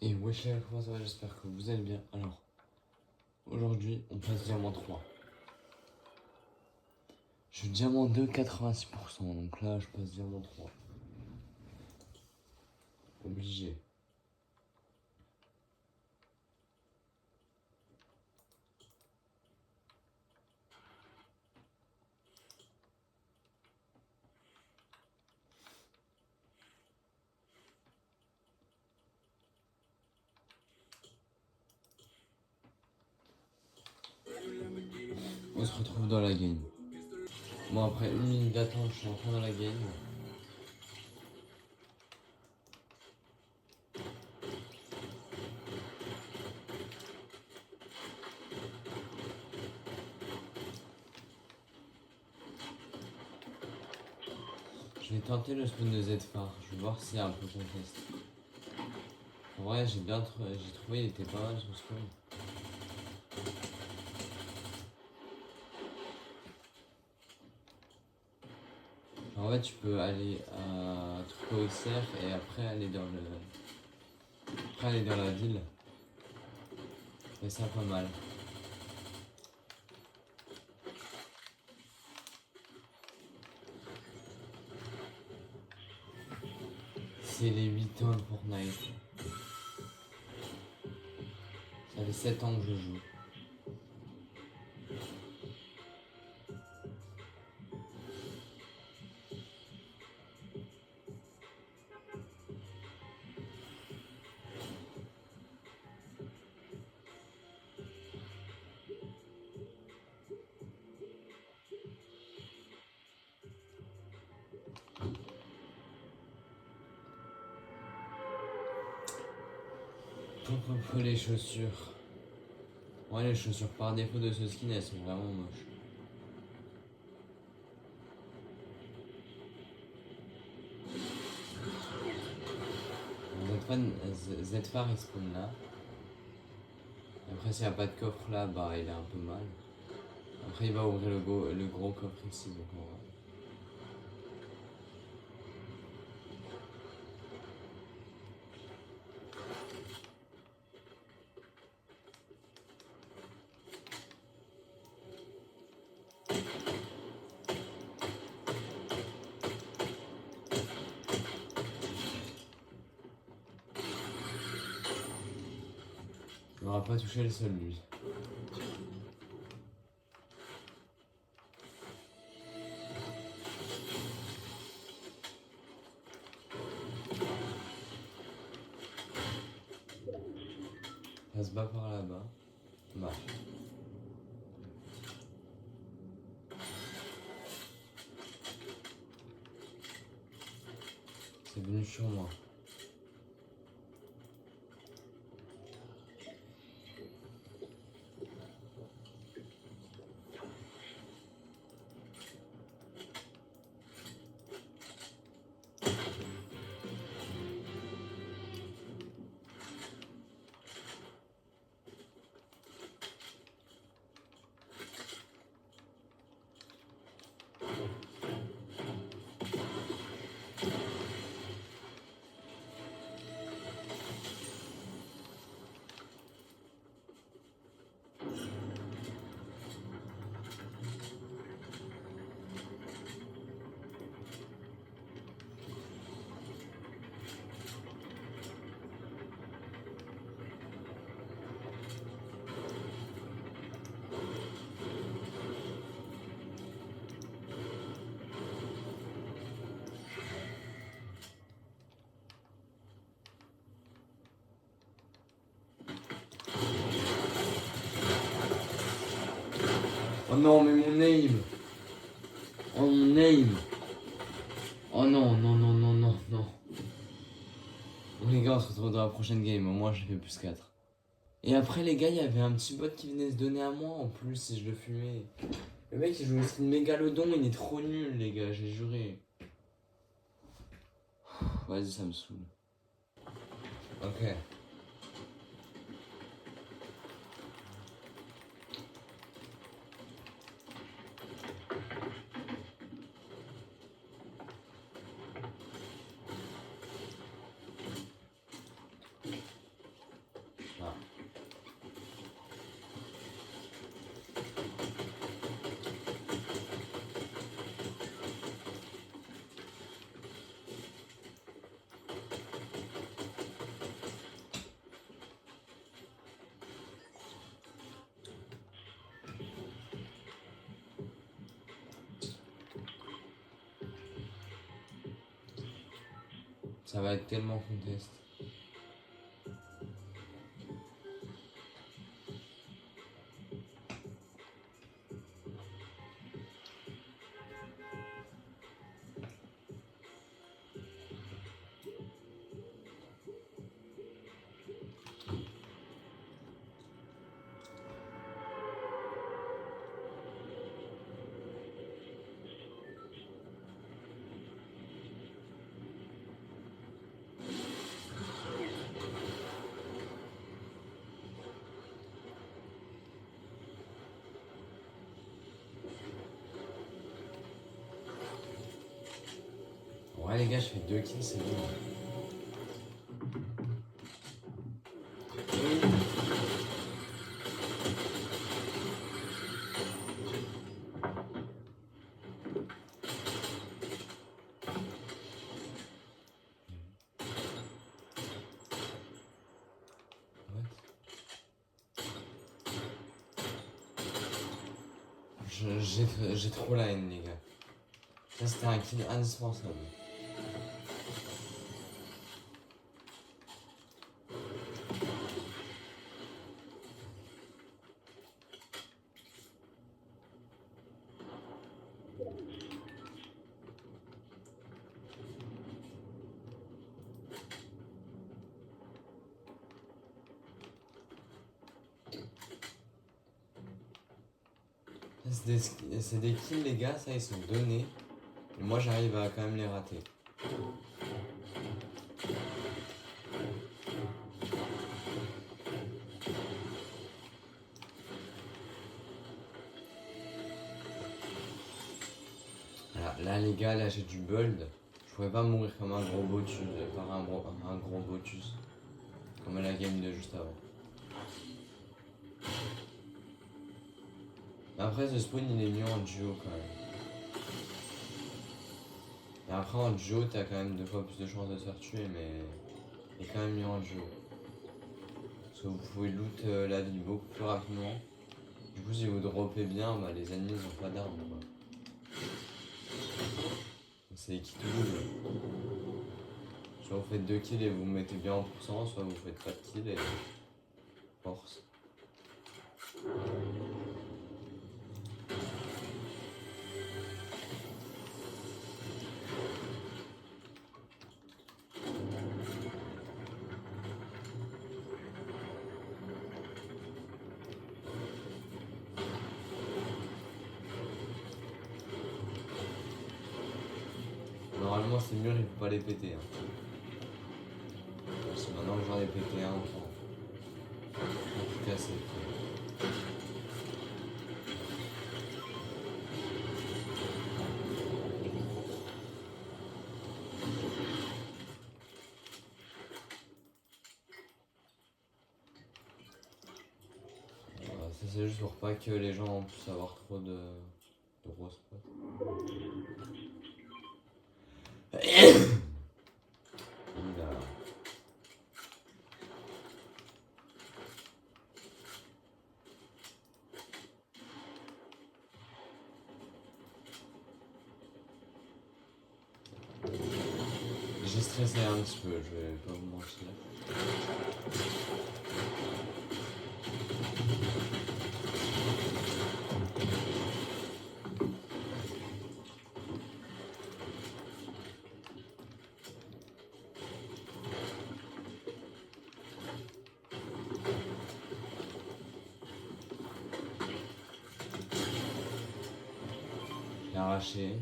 Et wesh les gars, comment ça va? J'espère que vous allez bien. Alors, aujourd'hui, on passe diamant 3. Je suis diamant 2, 86%. Donc là, je passe diamant 3. Obligé. On se retrouve dans la game. Bon, après une minute d'attente, je suis entré dans la game. Je vais tenter le spawn de Z-Phare. Je vais voir s'il y a un peu contest. En vrai, j'ai trouvé, il était pas mal son spawn. En fait, tu peux aller à Truc et après aller dans la ville. Et ça pas mal. C'est les 8 ans de Fortnite. Ça fait 7 ans que je joue. Les chaussures. Ouais, les chaussures par défaut de ce skin, elles sont vraiment moches. Z-Phare il spawn là. Après, s'il n'y a pas de coffre là, bah il est un peu mal. Après, il va ouvrir le gros coffre ici. Donc, on va... Il n'aura pas touché le sol lui. Ça se bat par là-bas. Bah. C'est venu sur moi. Oh non, mais mon aim! Oh mon aim! Oh non, non, non, non, non, non. Bon, les gars, on se retrouve dans la prochaine game. Au moins, j'ai fait plus 4. Et après, les gars, il y avait un petit bot qui venait se donner à moi en plus si je le fumais. Le mec, il joue le skin mégalodon, il est trop nul, les gars, j'ai juré. Vas-y, ça me saoule. Ok. Ça va être tellement contest. Ouais les gars, je fais 2 kills, c'est bon. J'ai trop la haine les gars. Ça c'était un kill indispensable. C'est des kills les gars, ça ils sont donnés. Et moi j'arrive à quand même les rater. Là les gars, là j'ai du build. Je pourrais pas mourir comme un gros botus, par un gros botus. Comme à la game de juste avant. Après ce spawn il est mieux en duo quand même. Et après en duo t'as quand même 2 fois plus de chances de se faire tuer, mais il est quand même mieux en duo. Parce que vous pouvez loot la vie beaucoup plus rapidement. Du coup si vous droppez bien, bah, les ennemis ils ont pas d'armes quoi. C'est qui tout double. Soit vous faites 2 kills et vous mettez bien en pourcent, soit vous faites pas de kills et force. Normalement ces murs il faut pas les péter. Hein. Parce que maintenant que j'en ai pété un, on peut casser. Ça c'est juste pour pas que les gens puissent avoir trop de gros spots. J'ai stressé un petit peu, je vais pas vous mentir. J'ai arraché.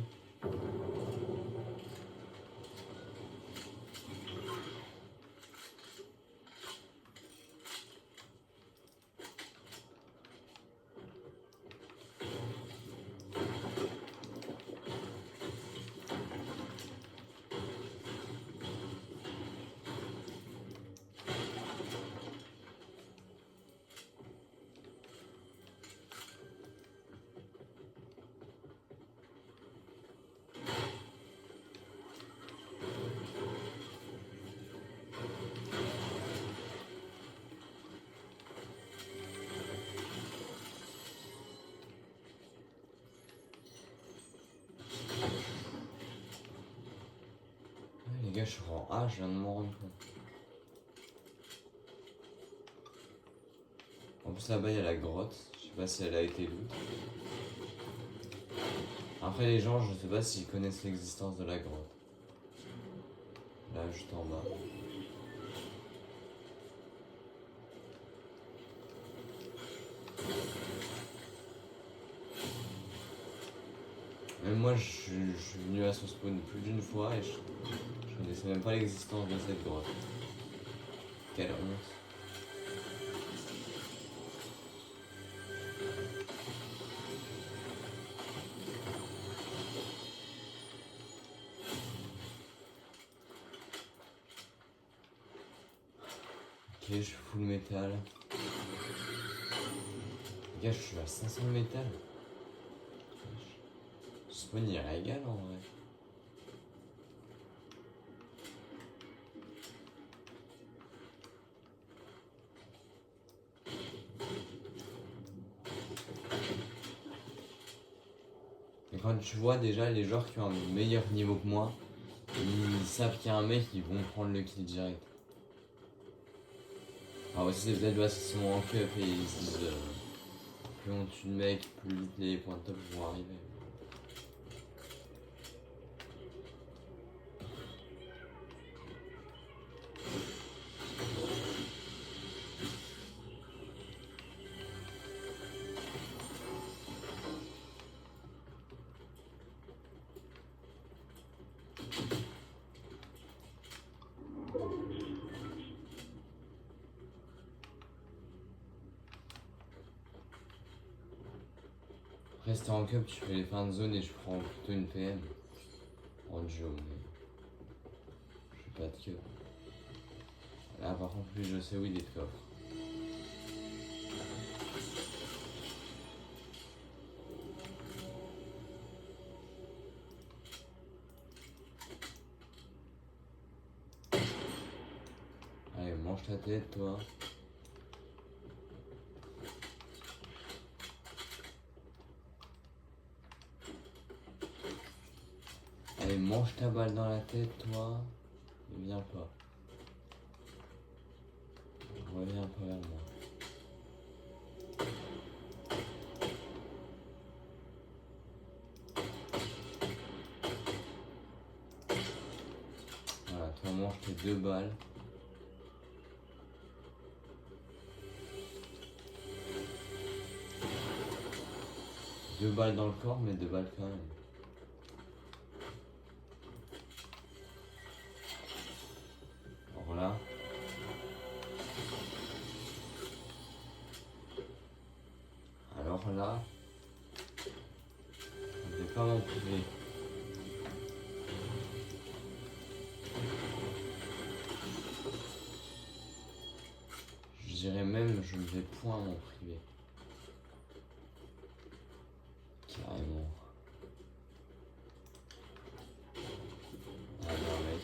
Ah, je viens de m'en rendre compte. En plus là-bas il y a la grotte. Je sais pas si elle a été loot. Après les gens, je sais pas s'ils connaissent l'existence de la grotte. Là, juste en bas. Même moi, je suis venu à ce spawn plus d'une fois et je connaissais même pas l'existence de cette grotte. Quelle honte. Ok, je suis full métal. Les gars, je suis à 500 de métal. Ce spawn il régale en vrai. Et quand tu vois déjà les joueurs qui ont un meilleur niveau que moi, ils savent qu'il y a un mec, ils vont prendre le kill direct. Alors aussi c'est peut-être parce qu'ils sont en cup et ils se disent plus on tue de mecs, plus vite les points de top vont arriver. Rester en cup, tu fais les fins de zone et je prends plutôt une PM en duo, mais je fais pas de cup. Là par contre plus je sais où il est de coffre. Allez, mange ta tête toi. Allez, mange ta balle dans la tête toi. Et viens pas. Reviens pas vers moi. Voilà, toi mange tes 2 balles. Deux balles dans le corps, mais 2 balles quand même. Voilà. Alors là, je vais pas m'en priver. Je dirais même, je ne vais point m'en priver. Carrément. Ah non, mec.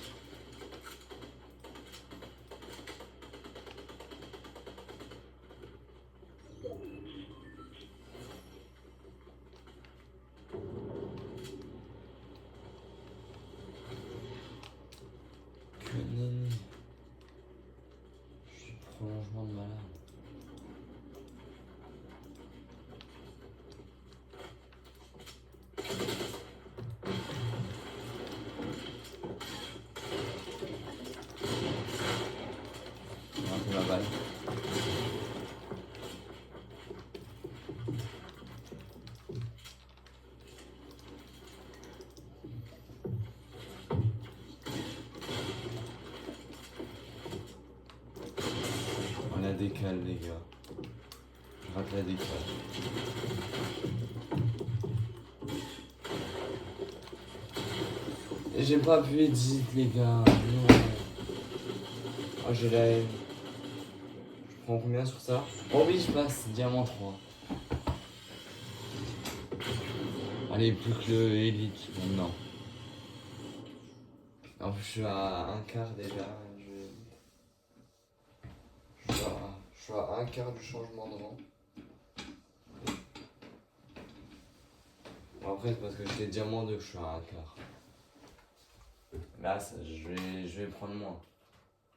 Que nenni. Je suis prolongement de malade. Un peu la balle. On la décale les gars. Je rate la décale. Et j'ai pas pu edit les gars. Non. Oh j'ai la haine. Je prends combien sur ça? Oh oui je passe, diamant 3. Allez, plus que le élite maintenant. En plus, je suis à un quart déjà. Je suis à un quart du changement de rang. Bon, après, c'est parce que j'étais diamant 2 que je suis à un quart. Là, je vais prendre moins.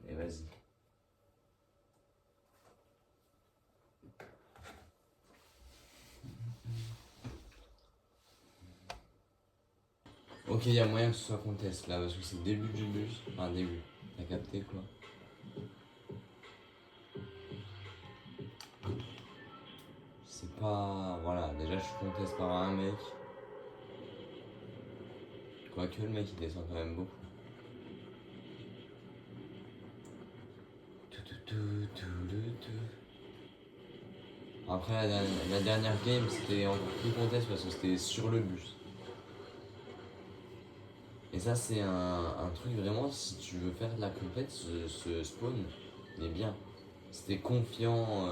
Mais vas-y. Ok, il y a moyen que ce soit contest là, parce que c'est le début du bus. Enfin, début. T'as capté quoi? C'est pas. Voilà, déjà je suis contest par un mec. Quoique le mec il descend quand même beaucoup. Après la dernière game c'était encore plus contest parce que c'était sur le bus. Et ça c'est un truc vraiment, si tu veux faire de la compète, ce spawn il est bien. Si t'es confiant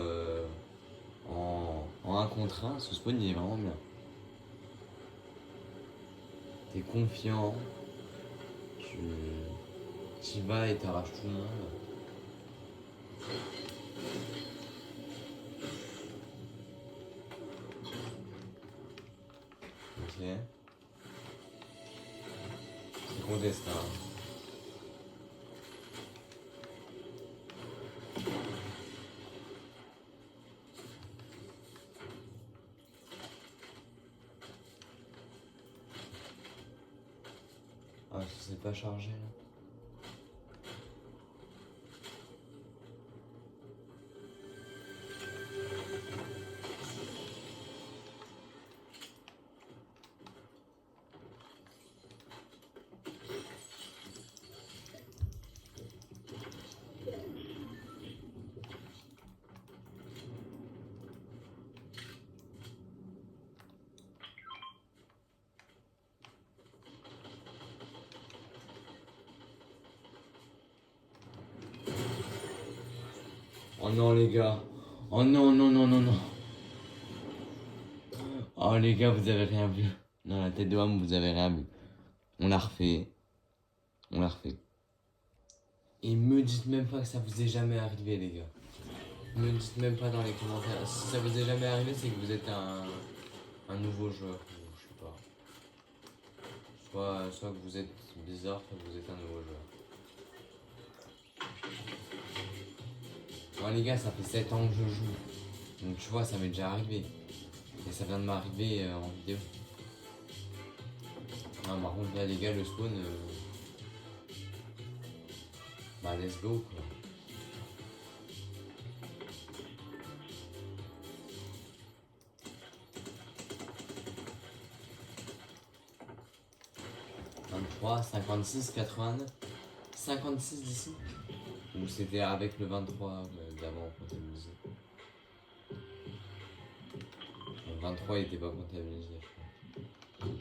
en 1 contre 1, ce spawn il est vraiment bien. T'es confiant, tu y vas et t'arraches tout le monde. Ok. C'est contest hein. Ah, ça s'est pas chargé là. Oh non les gars. Oh non non non non non. Oh les gars, vous avez rien vu. Dans la tête de homme, vous avez rien vu. On l'a refait. On l'a refait. Et me dites même pas que ça vous est jamais arrivé les gars. Me dites même pas dans les commentaires. Si ça vous est jamais arrivé, c'est que vous êtes un nouveau joueur. Ou je sais pas. Soit que vous êtes bizarre, soit que vous êtes un nouveau joueur. Bon les gars, ça fait 7 ans que je joue. Donc tu vois, ça m'est déjà arrivé. Et ça vient de m'arriver en vidéo. Ah, par contre là les gars, le spawn... Bah let's go quoi. « 56, 89, 56 d'ici. Ou c'était avec le 23 d'avant comptabilisé. Le 23 il était pas comptabilisé je crois.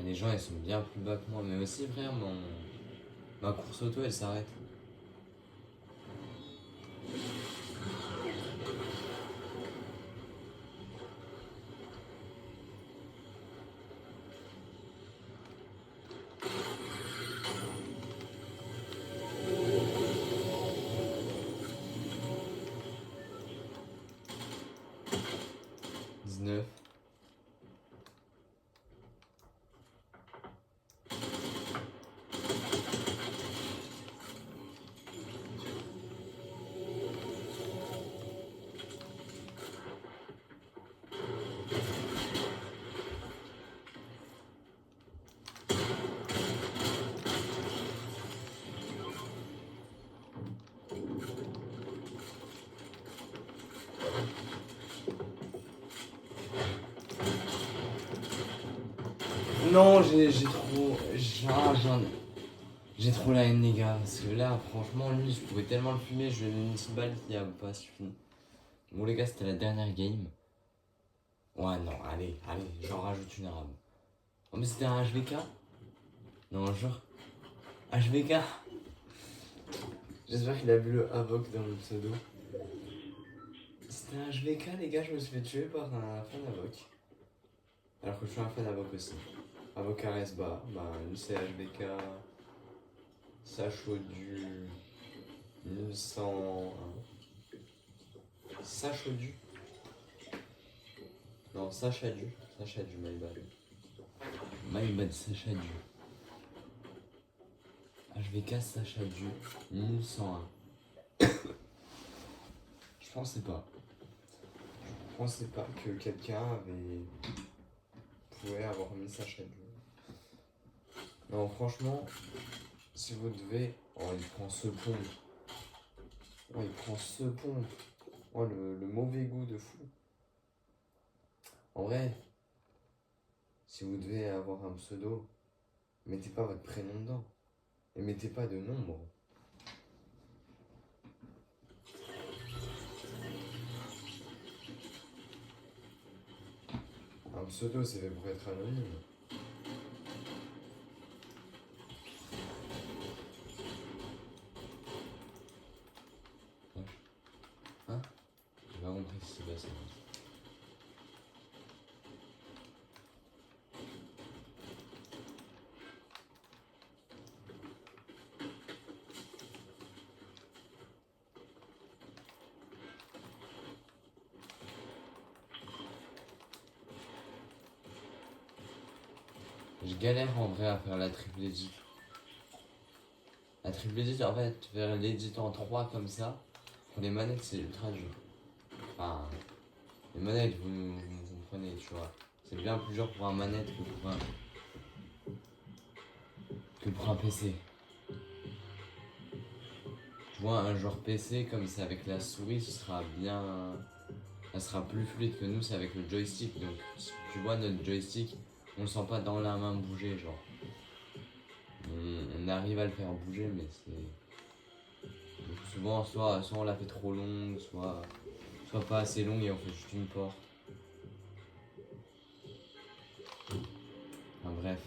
Et les gens ils sont bien plus bas que moi. Mais aussi frère, ma course auto elle s'arrête. Neuf. Non, j'ai trop. J'ai trop la haine, les gars. Parce que là, franchement, lui, je pouvais tellement le fumer. Je lui ai mis une petite balle qui a pas suffi. Bon, les gars, c'était la dernière game. Ouais, non, allez, j'en rajoute une arabe. Oh, mais c'était un HVK? Non, genre. HVK? J'espère qu'il a vu le Havoc dans le pseudo. C'était un HVK, les gars, je me suis fait tuer par un fan Havoc. Alors que je suis un fan Havoc aussi. Havoc Aresba, bah, lui c'est HVK. Sachodu 1101. Sachodu. Non, Sacha Du. Sacha Du, my bad. My bad, Sacha Du. HVK Sacha Du 1101. Je pensais pas. Je pensais pas que quelqu'un pouvait avoir mis Sacha Du. Non, franchement, si vous devez. Oh, il prend ce pompe. Oh, il prend ce pompe. Oh, le mauvais goût de fou. En vrai, si vous devez avoir un pseudo, mettez pas votre prénom dedans. Et mettez pas de nombre. Un pseudo, c'est fait pour être anonyme. Hein? J'ai pas compris ce qui s'est passé. Je galère en vrai à faire la triple edit. La triple edit, en fait, faire l'edit en 3 comme ça, pour les manettes, c'est ultra dur. Enfin, les manettes, vous comprenez, tu vois. C'est bien plus dur pour un manette que pour un PC. Tu vois, un genre PC, comme c'est avec la souris, ce sera bien. Ça sera plus fluide que nous, c'est avec le joystick. Donc, tu vois, notre joystick, on le sent pas dans la main bouger, genre. On arrive à le faire bouger, mais c'est. Donc, souvent, soit on la fait trop longue, soit pas assez longue et on fait juste une porte. Enfin, bref.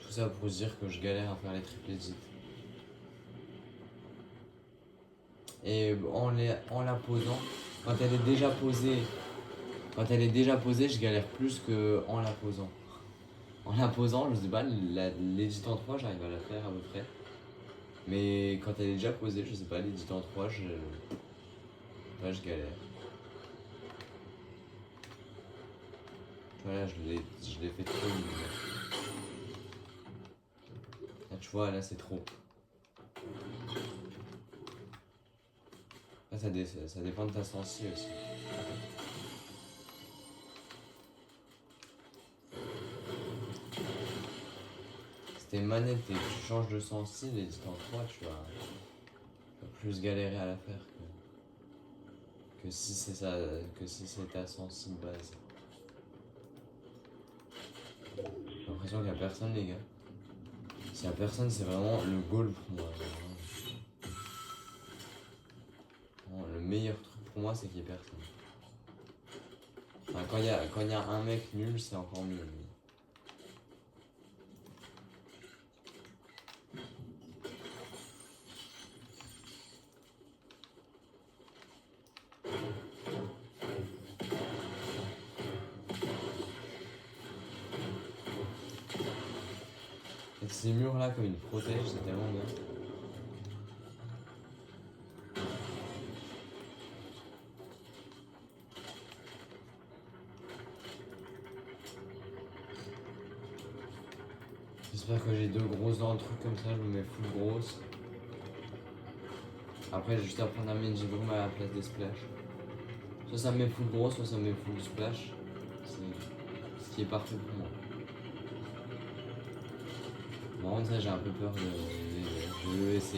Tout ça pour se dire que je galère à faire les triple edits. Et en la posant, quand elle est déjà posée, je galère plus que en la posant. En la posant, je sais pas, l'édit en 3, j'arrive à la faire à peu près. Mais quand elle est déjà posée, je sais pas, l'édit en 3, je galère. Voilà, je l'ai fait trop mignon. Là, tu vois, là, c'est trop. Là, ça dépend de ta sensi aussi. Si t'es manette et que tu changes de sensi, l'édit en 3, tu vas plus galérer à la faire que si c'est ta sensi de base. J'ai l'impression qu'il y a personne, les gars. S'il y a personne, c'est vraiment le goal pour moi. Vraiment, le meilleur truc pour moi, c'est qu'il y ait personne. Enfin, quand il y a un mec nul, c'est encore mieux. Et ces murs là, comme ils protègent, c'est tellement bien. J'espère que j'ai deux grosses dans le truc comme ça, je me mets full grosse. Après, j'ai juste à prendre un Magic Room à la place des splash. Soit ça me met full grosse, soit ça me met full splash. C'est ce qui est parfait pour moi. Par contre, ça, j'ai un peu peur de l'ESC.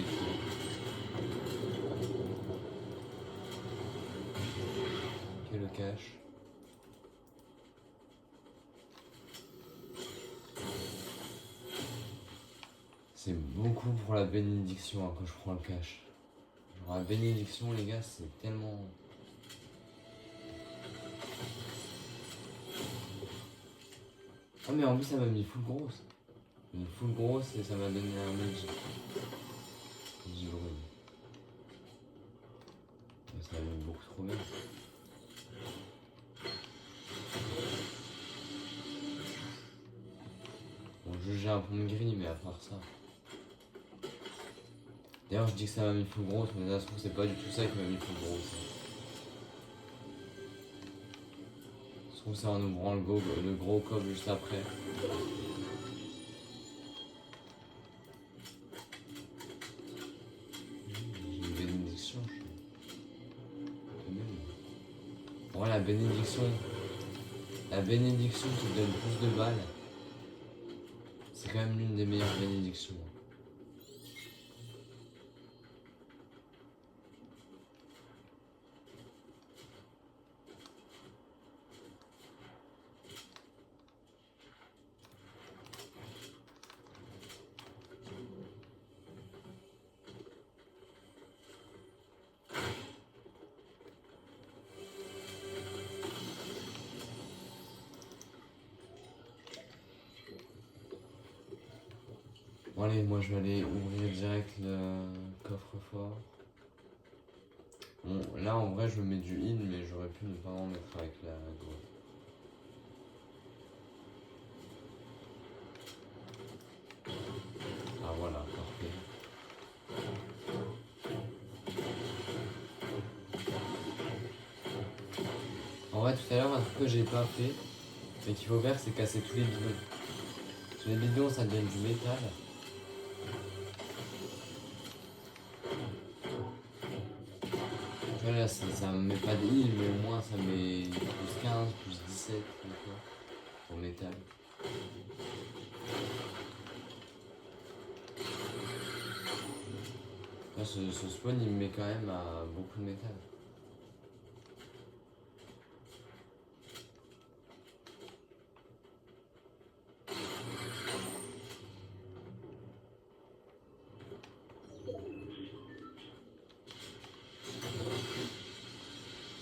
Ok, le cache. C'est beaucoup pour la bénédiction hein, quand je prends le cache. Genre la bénédiction, les gars, c'est tellement. Ah, mais en plus, ça m'a mis full grosse. Une full grosse et ça m'a donné un Magic. Magic Room. Ça m'a mis beaucoup trop bien. Bon, j'ai un pompe gris, mais à part ça. D'ailleurs, je dis que ça m'a mis full grosse, mais ça se trouve, c'est pas du tout ça qui m'a mis full grosse. Je trouve c'est en ouvrant le gros coffre juste après. J'ai une bénédiction, je suis. Quand même. En vrai, la bénédiction qui te donne plus de balles, c'est quand même l'une des meilleures bénédictions. Bon allez, moi je vais aller ouvrir direct le coffre-fort. Bon, là en vrai je me mets du in, mais j'aurais pu ne pas en mettre avec la go. Ah voilà, parfait. En vrai tout à l'heure un truc que j'ai pas fait, mais qu'il faut faire, c'est casser tous les bidons. Sur les bidons ça donne du métal. Tu vois là ça me met pas de heal, mais au moins ça met plus 15, plus 17 en métal. Là, ce spawn il me met quand même à beaucoup de métal.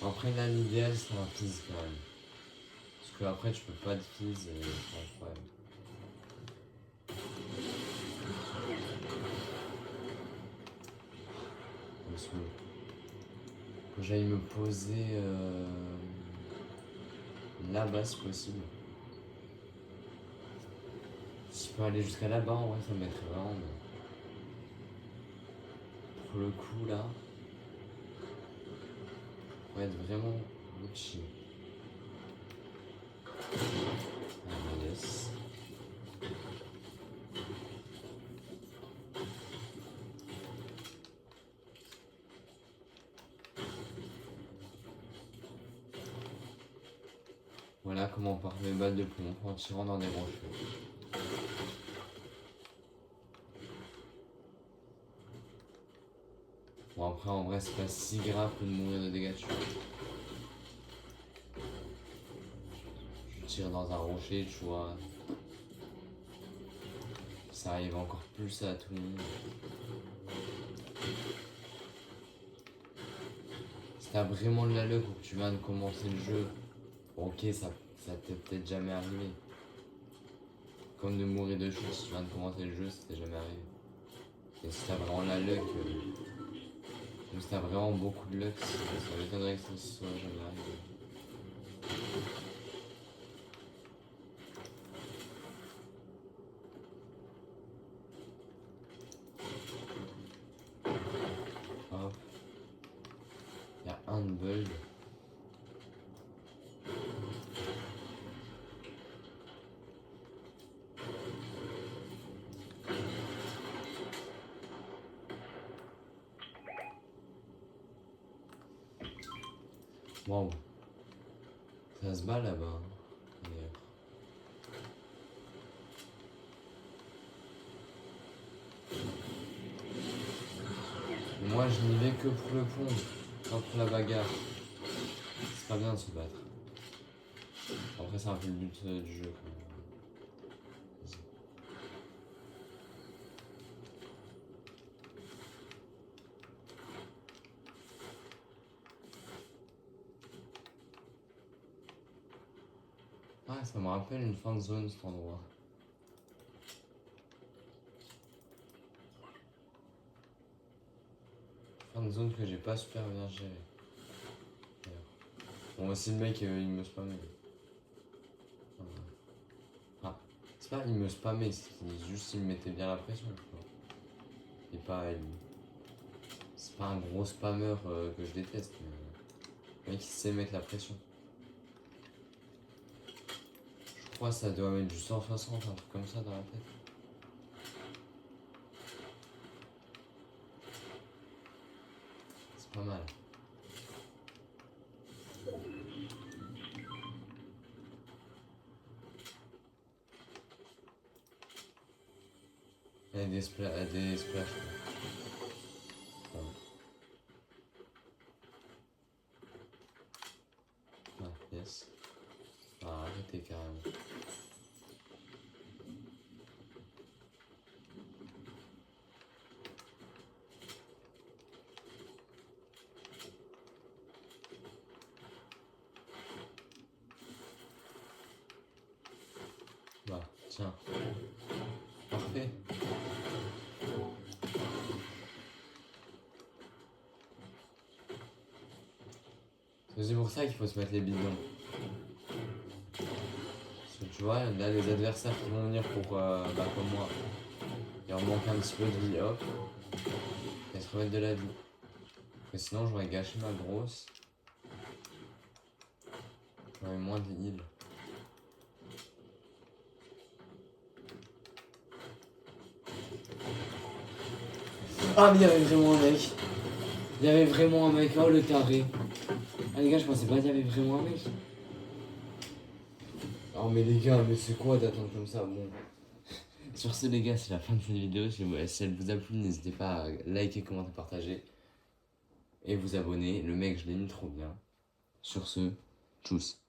Après là l'idéal c'est un fizz quand même. Parce que après tu peux pas de fizz et c'est un problème. Faut que j'aille me poser là-bas si possible. Si je peux aller jusqu'à là-bas en vrai ça m'aiderait vraiment. Mais pour le coup là, faut être vraiment Gucci. Ah yes. Voilà comment on part mes balles de pompe en tirant dans des rochers. Bon après en vrai c'est pas si grave que de mourir de dégâts de chute. Je tire dans un rocher, tu vois. Ça arrive encore plus à tout le monde. Si t'as vraiment de la luck ou que tu viens de commencer le jeu, ok ça t'est peut-être jamais arrivé. Comme de mourir de chute si tu viens de commencer le jeu, ça t'est jamais arrivé. Et si t'as vraiment la luck, ou si t'as vraiment beaucoup de luck, ça m'étonnerait que ça soit jamais arrivé. Hop. Y'a un bug. Waouh. Ça se bat là-bas. Hein, d'ailleurs. Moi je n'y vais que pour le pont, pas pour la bagarre. C'est pas bien de se battre. Après c'est un peu le but du jeu quand même. Ah ça me rappelle une fin de zone cet endroit. Fin de zone que j'ai pas super bien géré. Bon aussi le mec il me spammait. Ah, c'est pas il me spammait, c'est juste il me mettait bien la pression je crois. Et pas à lui. C'est pas un gros spammer que je déteste, mais le mec il sait mettre la pression. Je crois que ça doit mettre du 160, un truc comme ça dans la tête. C'est pas mal. Il y a des splashs. Quoi. Ah, yes. Ah, arrêtez carrément. Bah, tiens. Parfait. C'est pour ça qu'il faut se mettre les bidons. Parce que tu vois, là les adversaires qui vont venir pour, bah comme moi, il leur manque un petit peu de vie, hop, et se remettre de la vie. Parce que sinon j'aurais gâché ma grosse. J'aurais moins de heal. Ah mais il y avait vraiment un mec. Il y avait vraiment un mec, oh le taré. Ah les gars, je pensais pas qu'il y avait vraiment un mec. Oh mais les gars, mais c'est quoi d'attendre comme ça? Bon. Sur ce les gars, c'est la fin de cette vidéo. Si elle vous a plu, n'hésitez pas à liker, commenter, partager. Et vous abonner. Le mec, je l'ai mis trop bien. Sur ce, tchuss.